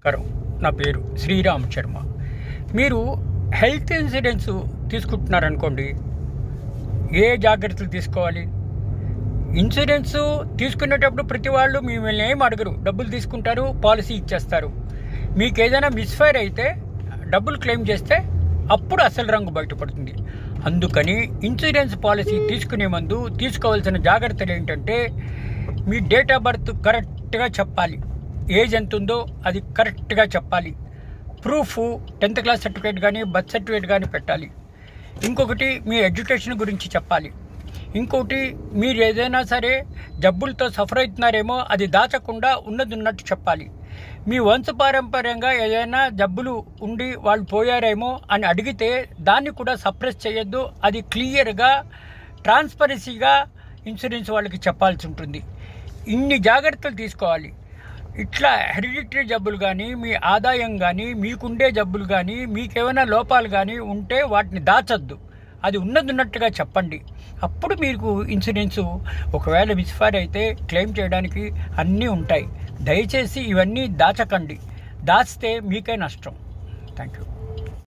నమస్కారం. నా పేరు శ్రీరామ్ శర్మ. మీరు హెల్త్ ఇన్సూరెన్స్ తీసుకుంటున్నారనుకోండి, ఏ జాగ్రత్తలు తీసుకోవాలి? ఇన్సూరెన్స్ తీసుకునేటప్పుడు ప్రతి వాళ్ళు మిమ్మల్ని ఏం అడగరు, డబ్బులు తీసుకుంటారు, పాలసీ ఇచ్చేస్తారు. మీకు ఏదైనా మిస్ఫైర్ అయితే డబ్బులు క్లెయిమ్ చేస్తే అప్పుడు అసలు రంగు బయటపడుతుంది. అందుకని ఇన్సూరెన్స్ పాలసీ తీసుకునే ముందు తీసుకోవాల్సిన జాగ్రత్తలు ఏంటంటే, మీ డేట్ ఆఫ్ బర్త్ కరెక్ట్గా చెప్పాలి, ఏజ్ ఎంత ఉందో అది కరెక్ట్గా చెప్పాలి, ప్రూఫ్ 10th క్లాస్ సర్టిఫికేట్ కానీ బర్త్ సర్టిఫికేట్ కానీ పెట్టాలి. ఇంకొకటి మీ ఎడ్యుకేషన్ గురించి చెప్పాలి. ఇంకొకటి మీరు ఏదైనా సరే జబ్బులతో సఫర్ అవుతున్నారేమో అది దాచకుండా ఉన్నది ఉన్నట్టు చెప్పాలి. మీ వంశపారంపర్యంగా ఏదైనా జబ్బులు ఉండి వాళ్ళు పోయారేమో అని అడిగితే దాన్ని కూడా సప్రెస్ చేయొద్దు. అది క్లియర్గా ట్రాన్స్పరెన్సీగా ఇన్సూరెన్స్ వాళ్ళకి చెప్పాల్సి ఉంటుంది. ఇన్ని జాగ్రత్తలు తీసుకోవాలి. ఇట్లా హెరిడిటరీ జబ్బులు కానీ, మీ ఆదాయం కానీ, మీకుండే జబ్బులు కానీ, మీకేమైనా లోపాలు కానీ ఉంటే వాటిని దాచద్దు. అది ఉన్నట్టుగా చెప్పండి. అప్పుడు మీకు ఇన్సూరెన్సు ఒకవేళ మిస్ఫైర్ అయితే క్లెయిమ్ చేయడానికి అన్నీ ఉంటాయి. దయచేసి ఇవన్నీ దాచకండి. దాచితే మీకే నష్టం. Thank you.